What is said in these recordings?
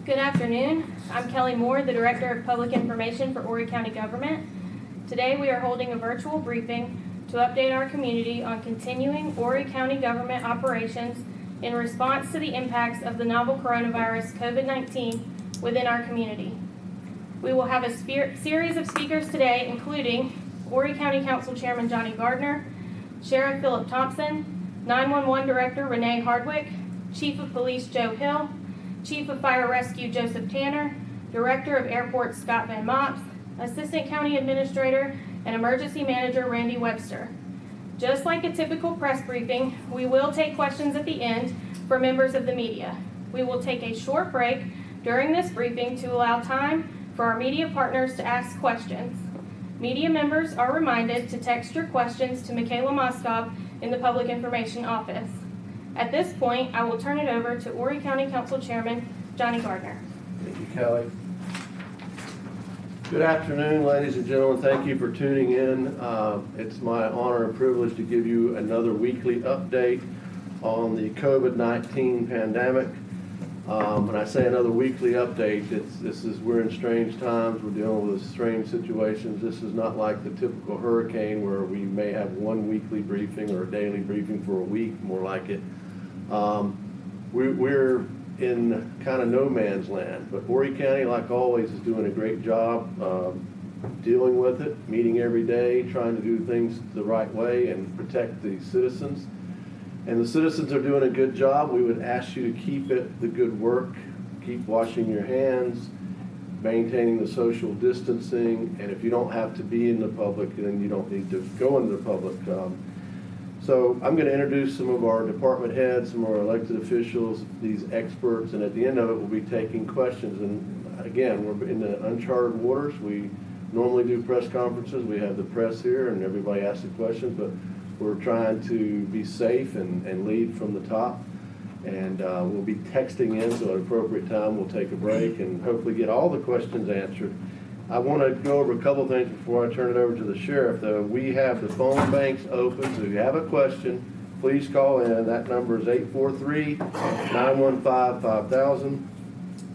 Good afternoon. I'm Kelly Moore, the Director of Public Information for Horry County Government. Today we are holding a virtual briefing to update our community on continuing Horry County Government operations in response to the impacts of the novel coronavirus COVID-19 within our community. We will have a series of speakers today, including Horry County Council Chairman Johnny Gardner, Sheriff Phillip Thompson, 911 Director Renee Hardwick, Chief of Police Joe Hill, Chief of Fire Rescue Joseph Tanner, Director of Airports Scott Van Moppes, Assistant County Administrator and Emergency Manager Randy Webster. Just like a typical press briefing, we will take questions at the end for members of the media. We will take a short break during this briefing to allow time for our media partners to ask questions. Media members are reminded to text your questions to Michaela Moskov in the Public Information Office. At this point, I will turn it over to Horry County Council Chairman Johnny Gardner. Thank you, Kelly. Good afternoon, ladies and gentlemen. Thank you for tuning in. It's my honor and privilege to give you another weekly update on the COVID-19 pandemic. When I say another weekly update, we're in strange times. We're dealing with strange situations. This is not like the typical hurricane where we may have one weekly briefing or a daily briefing for a week, more like it. We're in kind of no man's land, but Horry County, like always, is doing a great job dealing with it, meeting every day, trying to do things the right way and protect the citizens. And the citizens are doing a good job. We would ask you to keep it the good work, keep washing your hands, maintaining the social distancing, and if you don't have to be in the public, then you don't need to go into the public. So I'm going to introduce some of our department heads, some of our elected officials, these experts, and at the end of it we'll be taking questions. And again, we're in the uncharted waters. We normally do press conferences. We have the press here and everybody asks the questions, but we're trying to be safe and lead from the top. And we'll be texting in, so at appropriate time we'll take a break and hopefully get all the questions answered. I want to go over a couple things before I turn it over to the sheriff, though. We have the phone banks open, so if you have a question, please call in. That number is 843-915-5000.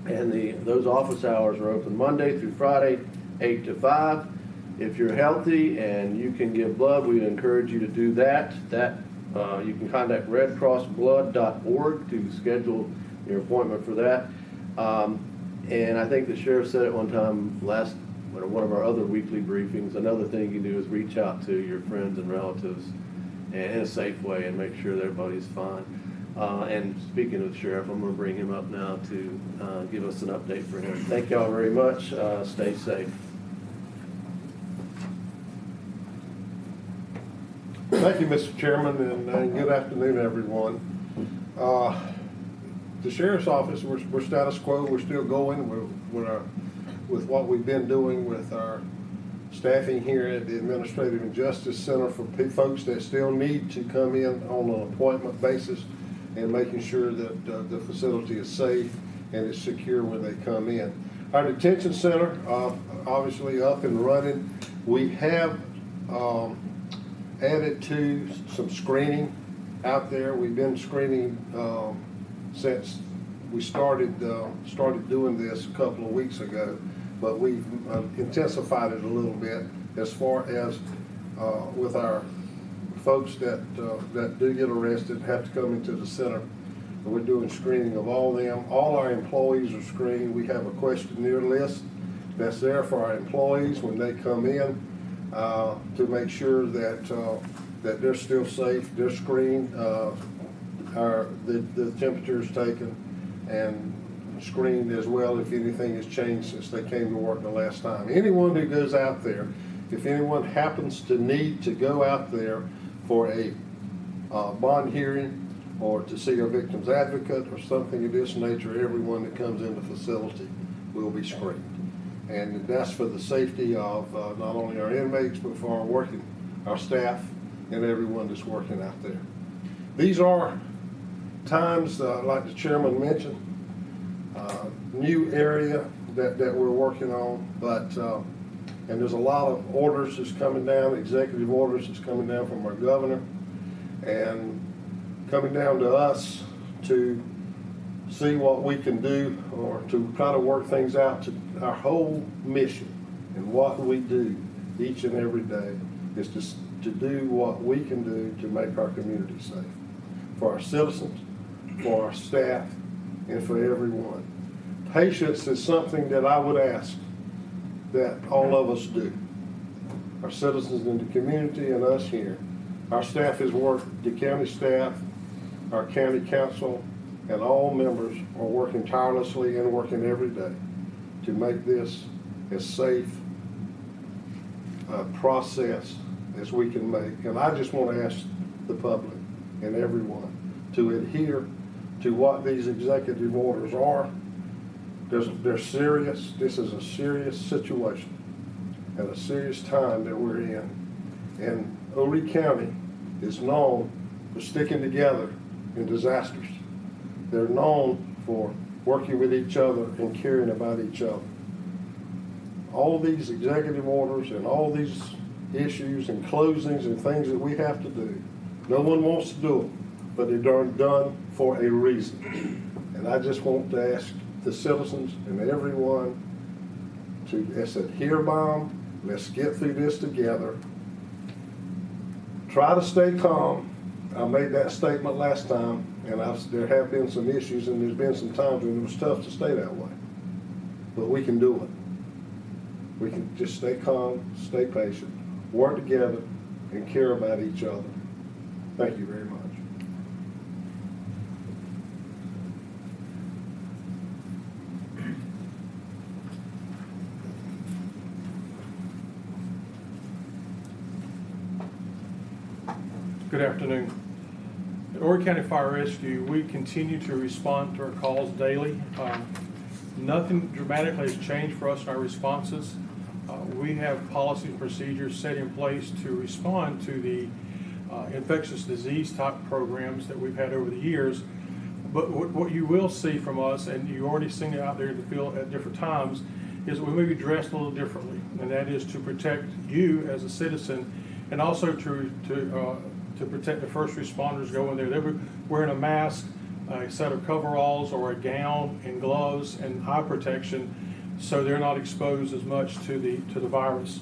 And those office hours are open Monday through Friday, 8 to 5. If you're healthy and you can give blood, we encourage you to do that. You can contact redcrossblood.org to schedule your appointment for that. And I think the sheriff said it one time one of our other weekly briefings, another thing you can do is reach out to your friends and relatives in a safe way and make sure that everybody's fine. And speaking of the sheriff, I'm going to bring him up now to give us an update for him. Thank y'all very much. Stay safe. Thank you, Mr. Chairman, and good afternoon, everyone. The Sheriff's Office, we're status quo. We're still going with what we've been doing with our staffing here at the Administrative and Justice Center for folks that still need to come in on an appointment basis and making sure that the facility is safe and it's secure when they come in. Our detention center, obviously up and running. We have added to some screening out there. We've been screening since we started doing this a couple of weeks ago, but we've intensified it a little bit as far as with our folks that do get arrested and have to come into the center. We're doing screening of all them. All our employees are screened. We have a questionnaire list that's there for our employees when they come in to make sure that they're still safe. They're screened. The temperature is taken and screened as well if anything has changed since they came to work the last time. Anyone who goes out there, if anyone happens to need to go out there for a bond hearing or to see a victim's advocate or something of this nature, everyone that comes in the facility will be screened. And that's for the safety of not only our inmates, but for our staff and everyone that's working out there. These are times, like the chairman mentioned, new area that we're working on, but and there's a lot of orders that's coming down, executive orders that's coming down from our governor, and coming down to us to see what we can do, or to try to work things out. To our whole mission and what we do each and every day is to do what we can do to make our community safe for our citizens, for our staff, and for everyone. Patience is something that I would ask that all of us do. Our citizens in the community and us here. Our staff has worked, the county staff, our county council, and all members are working tirelessly and working every day to make this as safe a process as we can make. And I just want to ask the public and everyone to adhere to what these executive orders are. They're serious. This is a serious situation and a serious time that we're in. And Horry County is known for sticking together in disasters. They're known for working with each other and caring about each other. All these executive orders and all these issues and closings and things that we have to do, no one wants to do them, but they're done for a reason. And I just want to ask the citizens and everyone to adhere by them. Let's get through this together. Try to stay calm. I made that statement last time, and there have been some issues, and there's been some times when it was tough to stay that way. But we can do it. We can just stay calm, stay patient, work together, and care about each other. Thank you very much. Good afternoon. At Horry County Fire Rescue, we continue to respond to our calls daily. Nothing dramatically has changed for us in our responses. We have policy and procedures set in place to respond to the infectious disease type programs that we've had over the years. But what you will see from us, and you've already seen it out there in the field at different times, is we may be dressed a little differently, and that is to protect you as a citizen, and also to protect the first responders going there. They're wearing a mask, a set of coveralls or a gown and gloves and eye protection, so they're not exposed as much to the virus.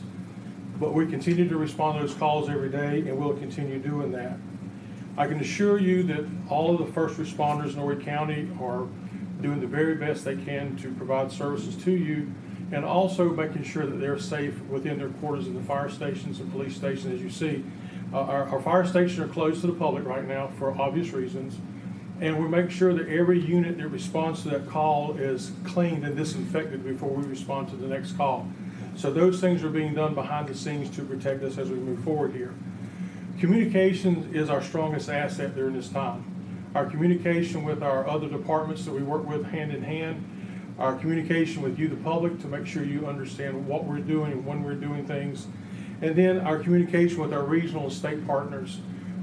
But we continue to respond to those calls every day, and we'll continue doing that. I can assure you that all of the first responders in Horry County are doing the very best they can to provide services to you, and also making sure that they're safe within their quarters in the fire stations and police stations. As you see, our fire stations are closed to the public right now for obvious reasons, and we make sure that every unit that responds to that call is cleaned and disinfected before we respond to the next call. So those things are being done behind the scenes to protect us as we move forward here. Communication is our strongest asset during this time. Our communication with our other departments that we work with hand in hand, our communication with you, the public, to make sure you understand what we're doing and when we're doing things, and then our communication with our regional and state partners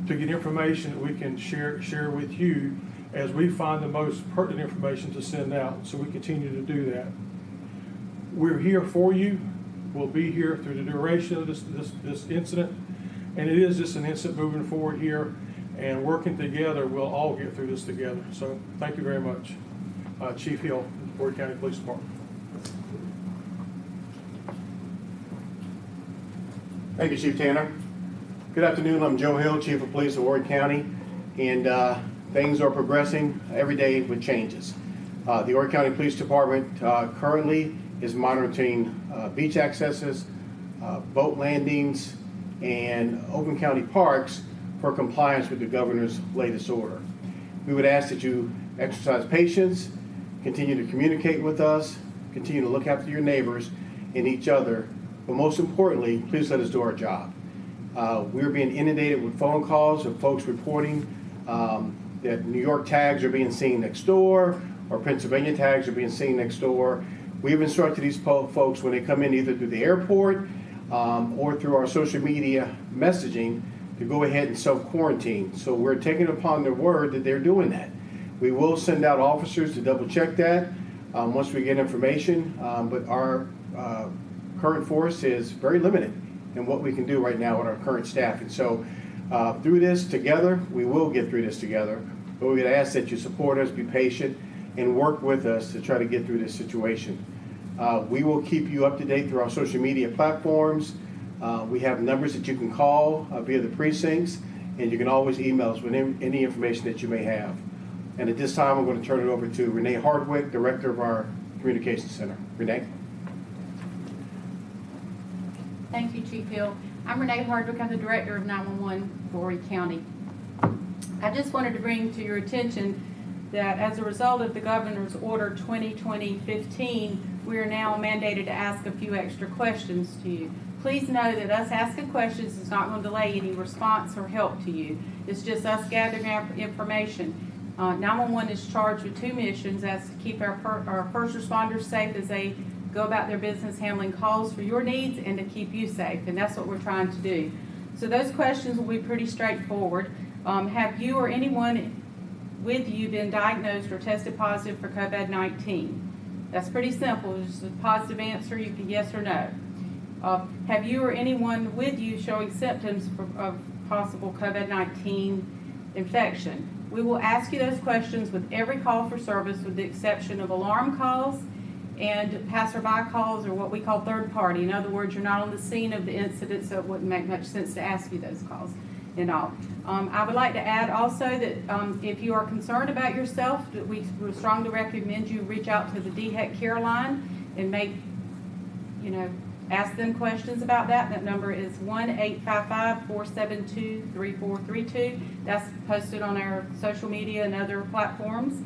to get information that we can share with you as we find the most pertinent information to send out. So we continue to do that. We're here for you. We'll be here through the duration of this incident, and it is just an incident moving forward here, and working together, we'll all get through this together. So thank you very much. Chief Hill, Horry County Police Department. Thank you, Chief Tanner. Good afternoon. I'm Joe Hill, Chief of Police of Horry County, and things are progressing every day with changes. The Horry County Police Department currently is monitoring beach accesses, boat landings, and open county parks for compliance with the governor's latest order. We would ask that you exercise patience, continue to communicate with us, continue to look after your neighbors and each other, but most importantly, please let us do our job. We're being inundated with phone calls of folks reporting that New York tags are being seen next door, or Pennsylvania tags are being seen next door. We've instructed these folks when they come in either through the airport or through our social media messaging to go ahead and self-quarantine. So we're taking upon their word that they're doing that. We will send out officers to double check that once we get information, but our current force is very limited in what we can do right now with our current staff. And so through this together, we will get through this together, but we're going to ask that you support us, be patient, and work with us to try to get through this situation. We will keep you up to date through our social media platforms. We have numbers that you can call via the precincts, and you can always email us with any information that you may have. And at this time, I'm going to turn it over to Renee Hardwick, Director of our Communications Center. Renee? Thank you, Chief Hill. I'm Renee Hardwick. I'm the Director of 911 for Horry County. I just wanted to bring to your attention that as a result of the Governor's Order 2020-15, we are now mandated to ask a few extra questions to you. Please know that us asking questions is not going to delay any response or help to you. It's just us gathering our information. 911 is charged with two missions. That's to keep our first responders safe as they go about their business handling calls for your needs, and to keep you safe, and that's what we're trying to do. So those questions will be pretty straightforward. Have you or anyone with you been diagnosed or tested positive for COVID-19? That's pretty simple. It's just a positive answer. You can yes or no. Have you or anyone with you showing symptoms of possible COVID-19 infection? We will ask you those questions with every call for service, with the exception of alarm calls and passerby calls, or what we call third party. In other words, you're not on the scene of the incident, so it wouldn't make much sense to ask you those calls and all. I would like to add also that if you are concerned about yourself, that we would strongly recommend you reach out to the DHEC care line and ask them questions about that. That number is 1-855-472-3432. That's posted on our social media and other platforms.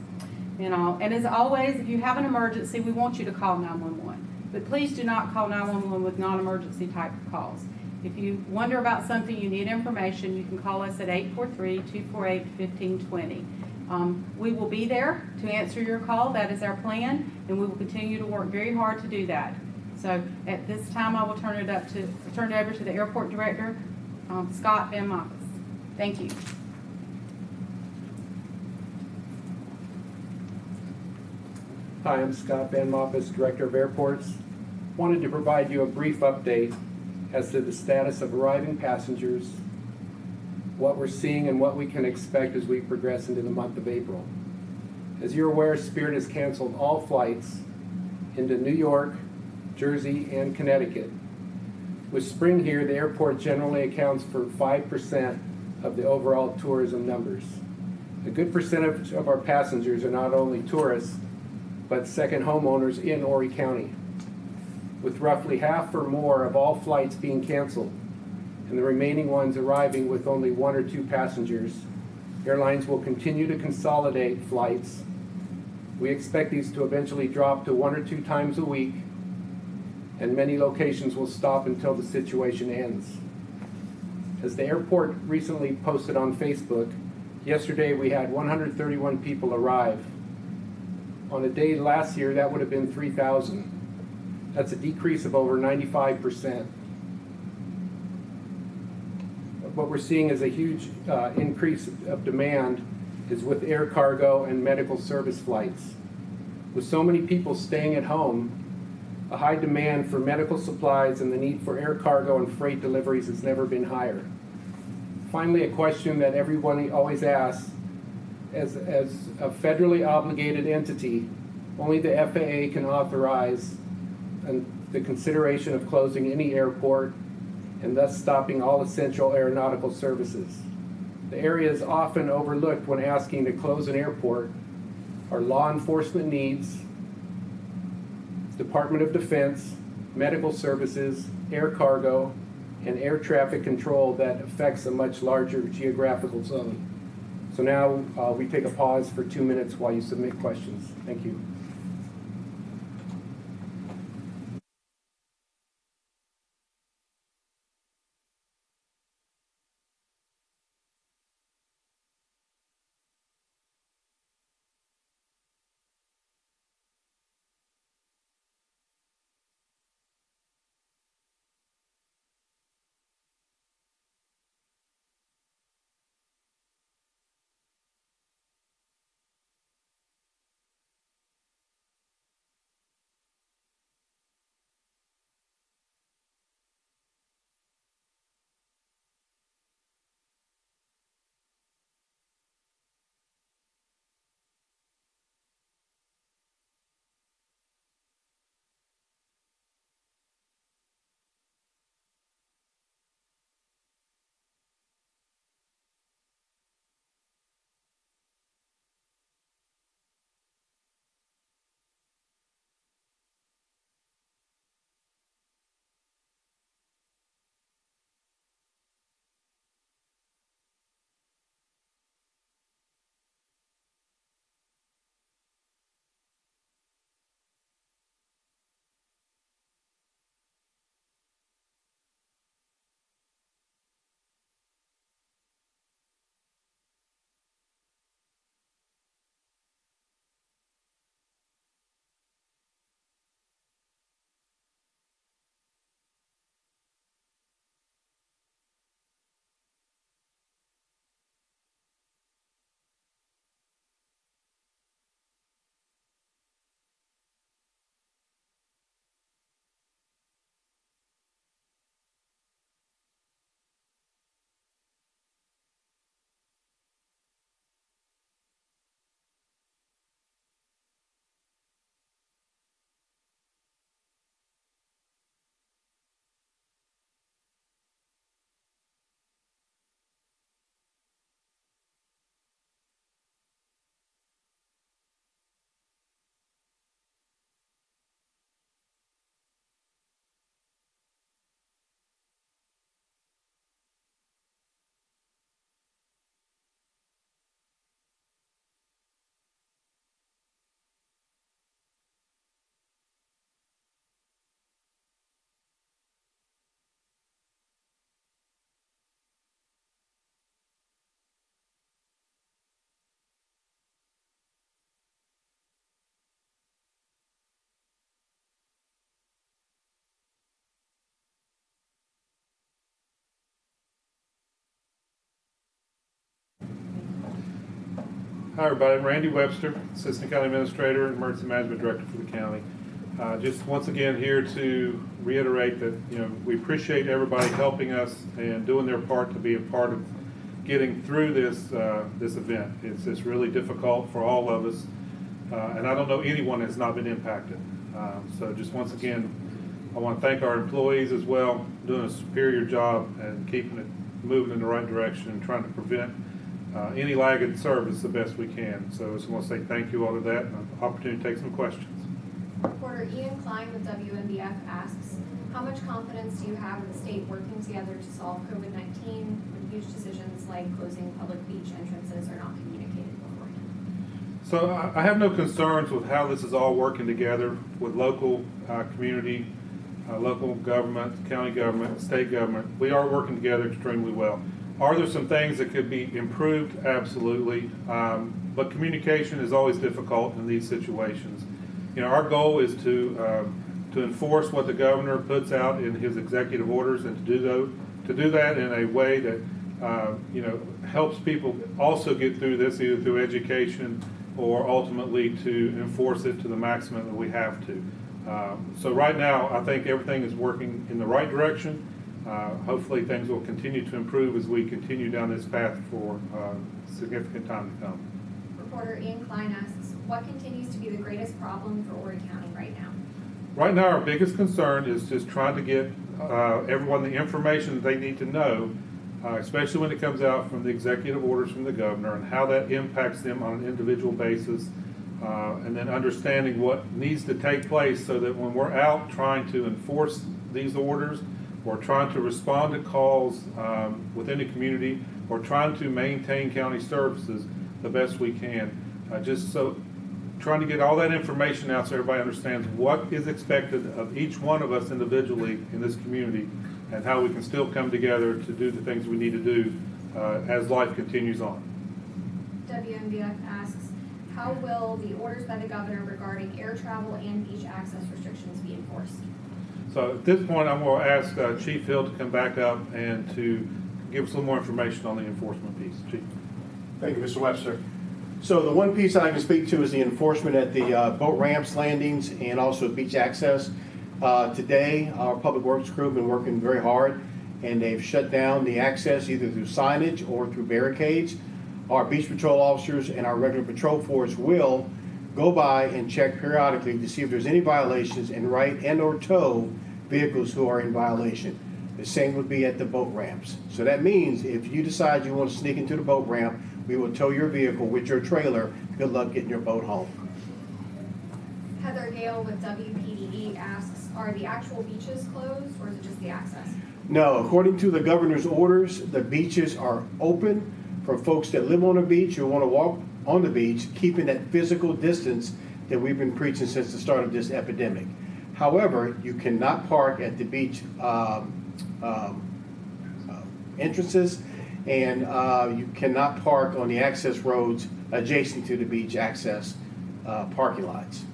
And as always, if you have an emergency, we want you to call 911. But please do not call 911 with non-emergency type of calls. If you wonder about something, you need information, you can call us at 843-248-1520. We will be there to answer your call. That is our plan, and we will continue to work very hard to do that. So at this time, I will turn it over to the Airport Director, Scott Van Moppes. Thank you. Hi, I'm Scott Van Moppes, Director of Airports. Wanted to provide you a brief update as to the status of arriving passengers, what we're seeing, and what we can expect as we progress into the month of April. As you're aware, Spirit has canceled all flights into New York, Jersey, and Connecticut. With spring here, the airport generally accounts for 5% of the overall tourism numbers. A good percentage of our passengers are not only tourists, but second homeowners in Horry County. With roughly half or more of all flights being canceled and the remaining ones arriving with only one or two passengers, airlines will continue to consolidate flights. We expect these to eventually drop to 1 or 2 times a week, and many locations will stop until the situation ends. As the airport recently posted on Facebook, yesterday we had 131 people arrive. On a day last year, that would have been 3,000. That's a decrease of over 95%. What we're seeing is a huge increase of demand is with air cargo and medical service flights. With so many people staying at home, a high demand for medical supplies and the need for air cargo and freight deliveries has never been higher. Finally, a question that everyone always asks, as a federally obligated entity, only the FAA can authorize the consideration of closing any airport and thus stopping all essential aeronautical services. The areas often overlooked when asking to close an airport are law enforcement needs, Department of Defense, medical services, air cargo, and air traffic control that affects a much larger geographical zone. So now we take a pause for 2 minutes while you submit questions. Thank you. Hi everybody, I'm Randy Webster, Assistant County Administrator and Emergency Management Director for the county. Just once again here to reiterate that we appreciate everybody helping us and doing their part to be a part of getting through this event. It's really difficult for all of us, and I don't know anyone that's not been impacted. So just once again, I want to thank our employees as well, doing a superior job and keeping it moving in the right direction and trying to prevent any lag in service the best we can. So I just want to say thank you all to that and an opportunity to take some questions. Reporter Ian Klein with WNBF asks, how much confidence do you have in the state working together to solve COVID-19 when huge decisions like closing public beach entrances are not communicated beforehand? So I have no concerns with how this is all working together with local community, local government, county government, state government. We are working together extremely well. Are there some things that could be improved? Absolutely. But communication is always difficult in these situations. Our goal is to enforce what the governor puts out in his executive orders and to do that in a way that helps people also get through this either through education or ultimately to enforce it to the maximum that we have to. So right now, I think everything is working in the right direction. Hopefully things will continue to improve as we continue down this path for significant time to come. Reporter Ian Klein asks, what continues to be the greatest problem for Horry County right now? Right now, our biggest concern is just trying to get everyone the information that they need to know, especially when it comes out from the executive orders from the governor and how that impacts them on an individual basis, and then understanding what needs to take place so that when we're out trying to enforce these orders or trying to respond to calls within the community or trying to maintain county services the best we can. Just so trying to get all that information out so everybody understands what is expected of each one of us individually in this community and how we can still come together to do the things we need to do as life continues on. WNBF asks, how will the orders by the governor regarding air travel and beach access restrictions be enforced? So at this point, I'm going to ask Chief Hill to come back up and to give us a little more information on the enforcement piece. Chief. Thank you, Mr. Webster. So the one piece that I can speak to is the enforcement at the boat ramps, landings, and also beach access. Today, our public works crew have been working very hard, and they've shut down the access either through signage or through barricades. Our beach patrol officers and our regular patrol force will go by and check periodically to see if there's any violations and write and or tow vehicles who are in violation. The same would be at the boat ramps. So that means if you decide you want to sneak into the boat ramp, we will tow your vehicle with your trailer. Good luck getting your boat home. Heather Gale with WPDE asks, are the actual beaches closed or is it just the access? No, according to the governor's orders, the beaches are open for folks that live on a beach who want to walk on the beach, keeping that physical distance that we've been preaching since the start of this epidemic. However, you cannot park at the beach entrances, and you cannot park on the access roads adjacent to the beach access parking lots.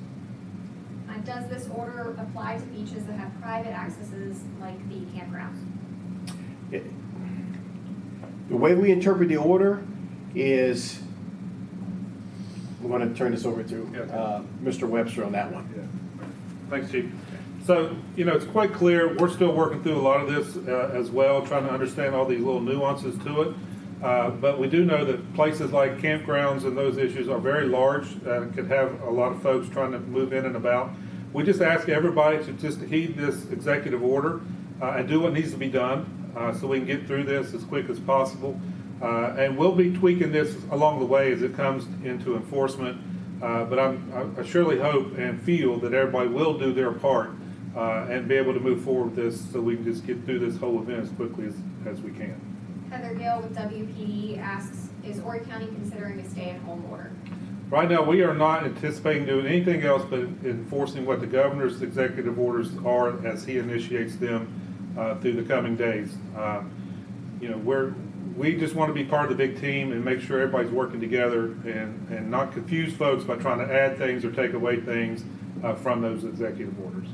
Does this order apply to beaches that have private accesses like the campgrounds? The way we interpret the order is, I'm going to turn this over to Mr. Webster on that one. Yeah. Thanks, Chief. So, it's quite clear. We're still working through a lot of this as well, trying to understand all these little nuances to it. But we do know that places like campgrounds and those issues are very large and could have a lot of folks trying to move in and about. We just ask everybody to just heed this executive order and do what needs to be done so we can get through this as quick as possible. And we'll be tweaking this along the way as it comes into enforcement. But I surely hope and feel that everybody will do their part and be able to move forward with this so we can just get through this whole event as quickly as we can. Heather Gale with WPD asks, is Horry County considering a stay-at-home order? Right now, we are not anticipating doing anything else but enforcing what the governor's executive orders are as he initiates them through the coming days. We just want to be part of the big team and make sure everybody's working together and not confuse folks by trying to add things or take away things from those executive orders.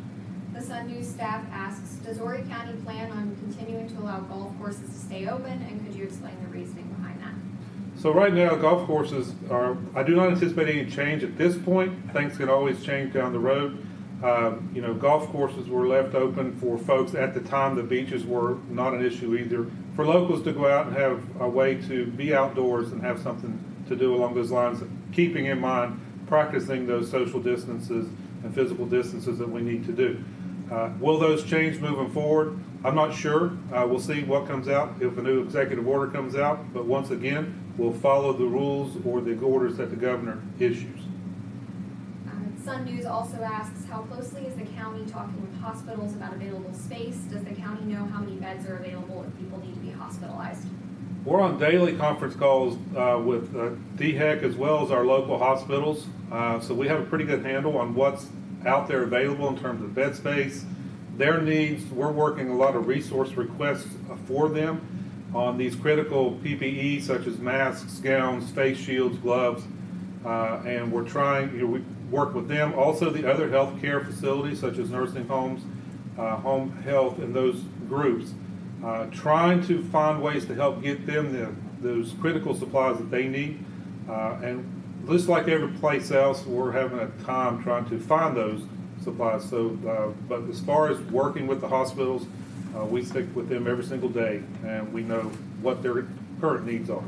The Sun News staff asks, does Horry County plan on continuing to allow golf courses to stay open, and could you explain the reasoning behind that? So right now, golf courses are, I do not anticipate any change at this point. Things can always change down the road. You know, golf courses were left open for folks at the time. The beaches were not an issue either. For locals to go out and have a way to be outdoors and have something to do along those lines, keeping in mind practicing those social distances and physical distances that we need to do. Will those change moving forward? I'm not sure. We'll see what comes out if a new executive order comes out. But once again, we'll follow the rules or the orders that the governor issues. Sun News also asks, how closely is the county talking with hospitals about available space? Does the county know how many beds are available if people need to be hospitalized? We're on daily conference calls with DHEC as well as our local hospitals. So we have a pretty good handle on what's out there available in terms of bed space, their needs. We're working a lot of resource requests for them on these critical PPE such as masks, gowns, face shields, gloves, and we're trying, you know, we work with them. Also the other healthcare facilities such as nursing homes, home health, and those groups, trying to find ways to help get them those critical supplies that they need. And just like every place else, we're having a time trying to find those supplies. So, but as far as working with the hospitals, we stick with them every single day, and we know what their current needs are.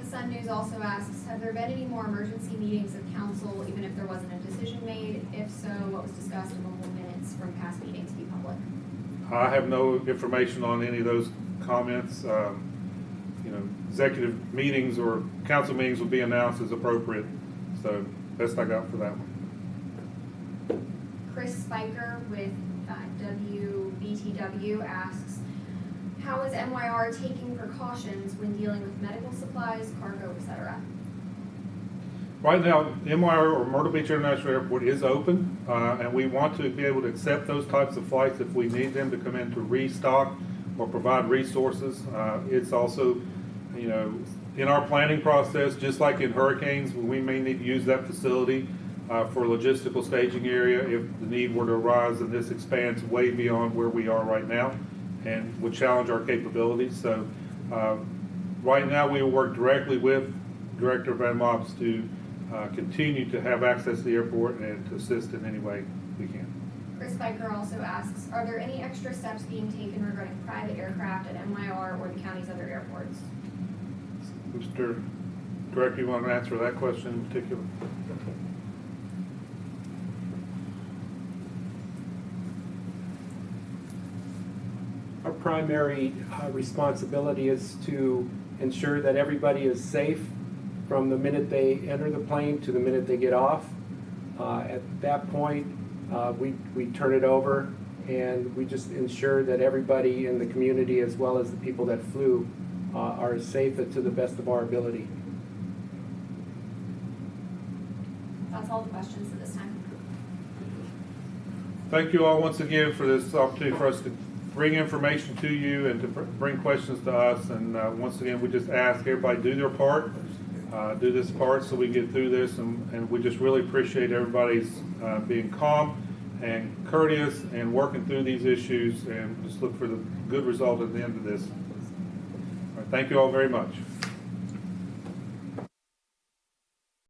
The Sun News also asks, have there been any more emergency meetings of council, even if there wasn't a decision made? If so, what was discussed and what will minutes from past meetings be public? I have no information on any of those comments. You know, executive meetings or council meetings will be announced as appropriate. So best I got for that one. Chris Spiker with WBTW asks, how is MYR taking precautions when dealing with medical supplies, cargo, etc.? Right now, MYR or Myrtle Beach International Airport is open, and we want to be able to accept those types of flights if we need them to come in to restock or provide resources. It's also, you know, in our planning process, just like in hurricanes, we may need to use that facility for logistical staging area if the need were to arise, and this expands way beyond where we are right now and would challenge our capabilities. So right now we will work directly with Director Van Moppes to continue to have access to the airport and to assist in any way we can. Chris Spiker also asks, are there any extra steps being taken regarding private aircraft at MYR or the county's other airports? Mr. Director, you want to answer that question in particular? Our primary responsibility is to ensure that everybody is safe from the minute they enter the plane to the minute they get off. At that point, we turn it over and we just ensure that everybody in the community as well as the people that flew are safe to the best of our ability. That's all the questions at this time. Thank you all once again for this opportunity for us to bring information to you and to bring questions to us. And once again, we just ask everybody do their part, do this part so we get through this. And we just really appreciate everybody's being calm and courteous and working through these issues, and just look for the good result at the end of this. All right, thank you all very much.